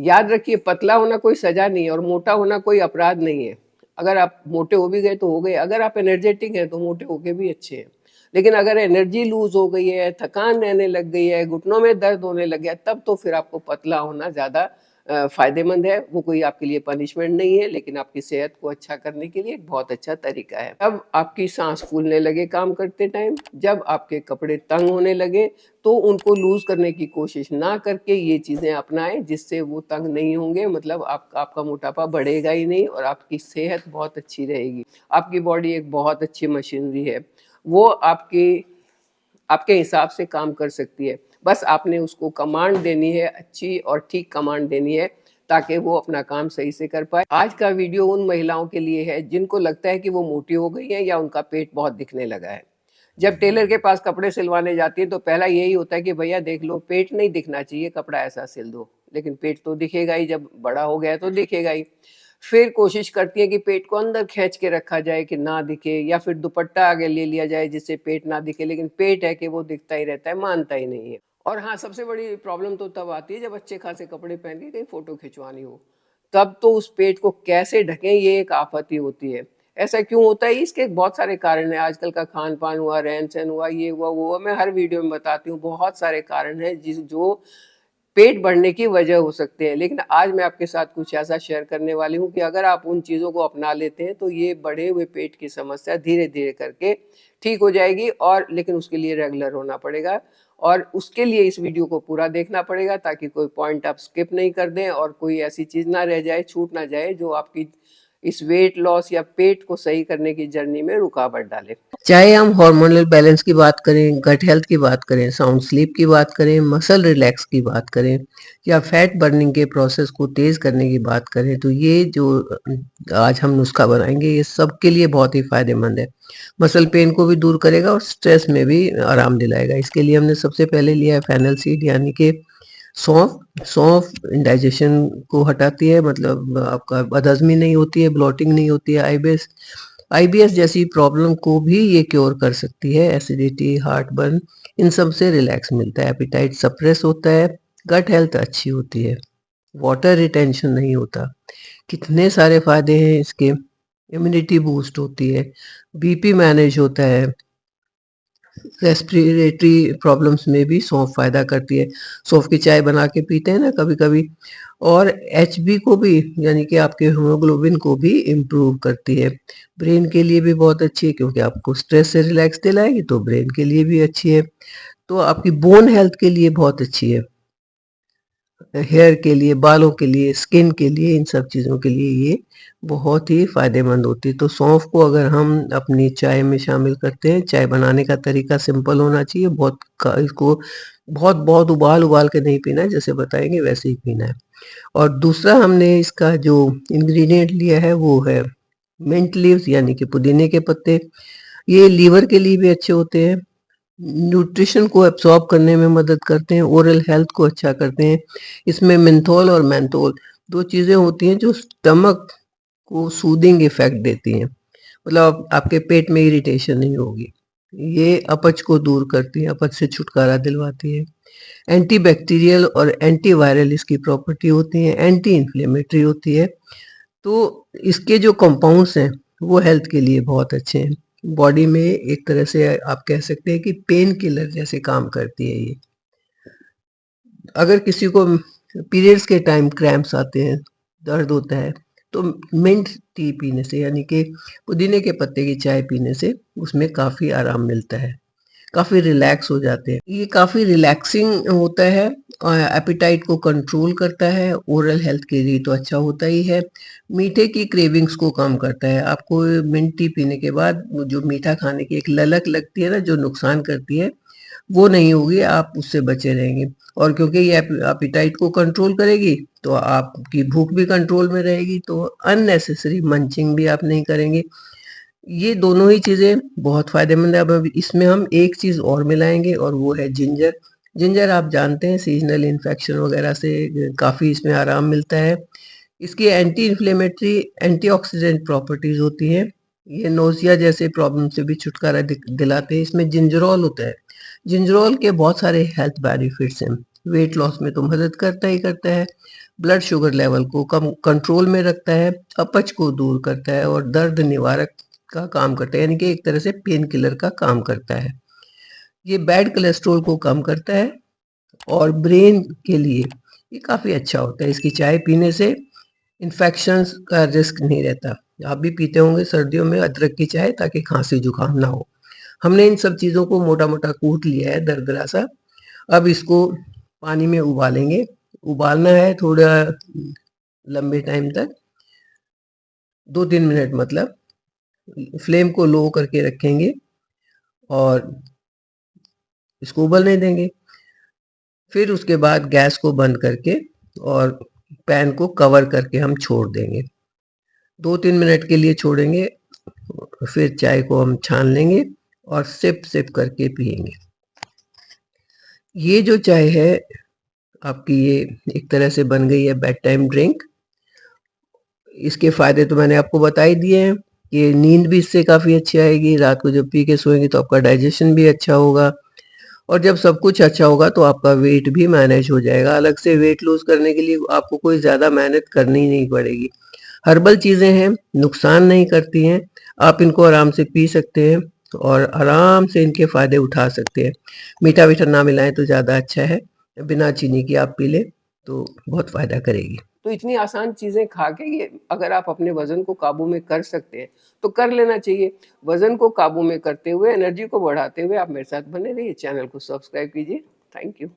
याद रखिए, पतला होना कोई सजा नहीं है और मोटा होना कोई अपराध नहीं है। अगर आप मोटे हो भी गए तो हो गए, अगर आप एनर्जेटिक हैं तो मोटे होके भी अच्छे हैं। लेकिन अगर एनर्जी लूज हो गई है, थकान रहने लग गई है, घुटनों में दर्द होने लग गया, तब तो फिर आपको पतला होना ज़्यादा फायदेमंद है। वो कोई आपके लिए पनिशमेंट नहीं है, लेकिन आपकी सेहत को अच्छा करने के लिए एक बहुत अच्छा तरीका है। जब आपकी सांस फूलने लगे काम करते टाइम, जब आपके कपड़े तंग होने लगे, तो उनको लूज करने की कोशिश ना करके ये चीजें अपनाएं, जिससे वो तंग नहीं होंगे। मतलब आपका मोटापा बढ़ेगा ही नहीं और आपकी सेहत बहुत अच्छी रहेगी। आपकी बॉडी एक बहुत अच्छी मशीनरी है, वो आपके हिसाब से काम कर सकती है। बस आपने उसको कमांड देनी है, अच्छी और ठीक कमांड देनी है, ताकि वो अपना काम सही से कर पाए। आज का वीडियो उन महिलाओं के लिए है जिनको लगता है कि वो मोटी हो गई है या उनका पेट बहुत दिखने लगा है। जब टेलर के पास कपड़े सिलवाने जाती है तो पहला यही होता है कि भैया देख लो, पेट नहीं दिखना चाहिए, कपड़ा ऐसा सिल दो। लेकिन पेट तो दिखेगा ही, जब बड़ा हो गया तो दिखेगा ही। फिर कोशिश करती है कि पेट को अंदर खींच के रखा जाए कि ना दिखे, या फिर दुपट्टा आगे ले लिया जाए जिससे पेट ना दिखे। लेकिन पेट है कि वो दिखता ही रहता है, मानता ही नहीं है। और हाँ, सबसे बड़ी प्रॉब्लम तो तब आती है जब अच्छे खासे कपड़े पहन के कहीं फोटो खिंचवानी हो, तब तो उस पेट को कैसे ढकें, ये एक आफत ही होती है। ऐसा क्यों होता है? इसके बहुत सारे कारण हैं। आजकल का खान पान हुआ, रहन सहन हुआ, ये हुआ वो हुआ, मैं हर वीडियो में बताती हूँ। बहुत सारे कारण हैं जो पेट बढ़ने की वजह हो सकते हैं। लेकिन आज मैं आपके साथ कुछ ऐसा शेयर करने वाली हूँ कि अगर आप उन चीज़ों को अपना लेते हैं तो ये बढ़े हुए पेट की समस्या धीरे धीरे करके ठीक हो जाएगी। और लेकिन उसके लिए रेगुलर होना पड़ेगा, और उसके लिए इस वीडियो को पूरा देखना पड़ेगा, ताकि कोई पॉइंट आप स्किप नहीं कर दें और कोई ऐसी चीज़ ना रह जाए, छूट ना जाए, जो आपकी इस वेट लॉस या पेट को सही करने की जर्नी में रुकावट डाले। चाहे हम हार्मोनल बैलेंस की बात करें, गट हेल्थ की बात करें, साउंड स्लीप की बात करें, मसल रिलैक्स की बात करें, या फैट बर्निंग के प्रोसेस को तेज करने की बात करें, तो ये जो आज हम नुस्खा बनाएंगे ये सबके लिए बहुत ही फायदेमंद है। मसल पेन को भी दूर करेगा और स्ट्रेस में भी आराम दिलाएगा। इसके लिए हमने सबसे पहले लिया है फेनल सीड, यानी कि सौंफ। सौंफ इंडाइजेशन को हटाती है, मतलब आपका बदहजमी नहीं होती है, ब्लॉटिंग नहीं होती है। आईबीएस जैसी प्रॉब्लम को भी ये क्योर कर सकती है। एसिडिटी, हार्ट बर्न, इन सब से रिलैक्स मिलता है। एपिटाइट सप्रेस होता है, गट हेल्थ अच्छी होती है, वाटर रिटेंशन नहीं होता। कितने सारे फायदे हैं इसके। इम्यूनिटी बूस्ट होती है, बीपी मैनेज होता है, रेस्पिरेटरी प्रॉब्लम्स में भी सौंफ फायदा करती है। सौंफ की चाय बना के पीते हैं ना कभी कभी। और एचबी को भी, यानी कि आपके हीमोग्लोबिन को भी इम्प्रूव करती है। ब्रेन के लिए भी बहुत अच्छी है, क्योंकि आपको स्ट्रेस से रिलैक्स दिलाएगी, तो ब्रेन के लिए भी अच्छी है। तो आपकी बोन हेल्थ के लिए बहुत अच्छी है, हेयर के लिए, बालों के लिए, स्किन के लिए, इन सब चीज़ों के लिए ये बहुत ही फ़ायदेमंद होती है। तो सौंफ को अगर हम अपनी चाय में शामिल करते हैं, चाय बनाने का तरीका सिंपल होना चाहिए। इसको बहुत बहुत उबाल उबाल के नहीं पीना है, जैसे बताएंगे वैसे ही पीना है। और दूसरा हमने इसका जो इंग्रेडिएंट लिया है वो है मिंट लीव्स, यानी कि पुदीने के पत्ते। ये लीवर के लिए भी अच्छे होते हैं, न्यूट्रिशन को एब्सॉर्ब करने में मदद करते हैं, ओरल हेल्थ को अच्छा करते हैं। इसमें मेंथोल और मेंथोल दो चीज़ें होती हैं जो स्टमक को सूदिंग इफेक्ट देती हैं, मतलब आपके पेट में इरिटेशन नहीं होगी। ये अपच को दूर करती है, अपच से छुटकारा दिलवाती है। एंटी बैक्टीरियल और एंटी वायरल इसकी प्रॉपर्टी होती है, एंटी इन्फ्लेमेटरी होती है। तो इसके जो कंपाउंड्स हैं वो हेल्थ के लिए बहुत अच्छे हैं। बॉडी में एक तरह से आप कह सकते हैं कि पेन किलर जैसे काम करती है ये। अगर किसी को पीरियड्स के टाइम क्रैम्प्स आते हैं, दर्द होता है, तो मिंट टी पीने से, यानी कि पुदीने के पत्ते की चाय पीने से उसमें काफ़ी आराम मिलता है, काफ़ी रिलैक्स हो जाते हैं। ये काफ़ी रिलैक्सिंग होता है, एपेटाइट को कंट्रोल करता है, ओरल हेल्थ के लिए तो अच्छा होता ही है। मीठे की क्रेविंग्स को कम करता है। आपको मिंट टी पीने के बाद वो जो मीठा खाने की एक ललक लगती है ना, जो नुकसान करती है, वो नहीं होगी, आप उससे बचे रहेंगे। और क्योंकि ये एपेटाइट को कंट्रोल करेगी, तो आपकी भूख भी कंट्रोल में रहेगी, तो अननेसेसरी मंचिंग भी आप नहीं करेंगे। ये दोनों ही चीज़ें बहुत फ़ायदेमंद है। अब इसमें हम एक चीज़ और मिलाएँगे, और वो है जिंजर। जिंजर आप जानते हैं सीज़नल इन्फेक्शन वगैरह से काफ़ी इसमें आराम मिलता है। इसकी एंटी इन्फ्लेमेटरी, एंटीऑक्सीडेंट प्रॉपर्टीज़ होती हैं। ये नोज़िया जैसे प्रॉब्लम से भी छुटकारा दिलाते हैं। इसमें जिंजरोल होता है। जिंजरोल के बहुत सारे हेल्थ बेनिफिट्स हैं। वेट लॉस में तो मदद करता ही करता है, ब्लड शुगर लेवल को कम कंट्रोल में रखता है, अपच को दूर करता है और दर्द निवारक का काम करता है, यानी कि एक तरह से पेन किलर का काम करता है। ये बैड कोलेस्ट्रॉल को कम करता है और ब्रेन के लिए ये काफ़ी अच्छा होता है। इसकी चाय पीने से इन्फेक्शंस का रिस्क नहीं रहता। आप भी पीते होंगे सर्दियों में अदरक की चाय ताकि खांसी जुकाम ना हो। हमने इन सब चीज़ों को मोटा-मोटा कूट लिया है दरदरा सा। अब इसको पानी में उबालेंगे। उबालना है थोड़ा लंबे टाइम तक, 2-3 मिनट मतलब। फ्लेम को लो करके रखेंगे और इसको उबलने देंगे। फिर उसके बाद गैस को बंद करके और पैन को कवर करके हम छोड़ देंगे। 2-3 मिनट के लिए छोड़ेंगे, फिर चाय को हम छान लेंगे और सिप सिप करके पिएंगे। ये जो चाय है आपकी, ये एक तरह से बन गई है बेड टाइम ड्रिंक। इसके फ़ायदे तो मैंने आपको बता ही दिए हैं कि नींद भी इससे काफ़ी अच्छी आएगी। रात को जब पी के सोएंगे तो आपका डाइजेशन भी अच्छा होगा और जब सब कुछ अच्छा होगा तो आपका वेट भी मैनेज हो जाएगा। अलग से वेट लूज़ करने के लिए आपको कोई ज़्यादा मेहनत करनी नहीं पड़ेगी। हर्बल चीज़ें हैं, नुकसान नहीं करती हैं। आप इनको आराम से पी सकते हैं और आराम से इनके फ़ायदे उठा सकते हैं। मीठा-वीठा ना मिलाएँ तो ज़्यादा अच्छा है। बिना चीनी की आप पी लें तो बहुत फ़ायदा करेगी। तो इतनी आसान चीज़ें खा के ये अगर आप अपने वज़न को काबू में कर सकते हैं, तो कर लेना चाहिए। वज़न को काबू में करते हुए, एनर्जी को बढ़ाते हुए आप मेरे साथ बने रहिए। चैनल को सब्सक्राइब कीजिए। Thank you.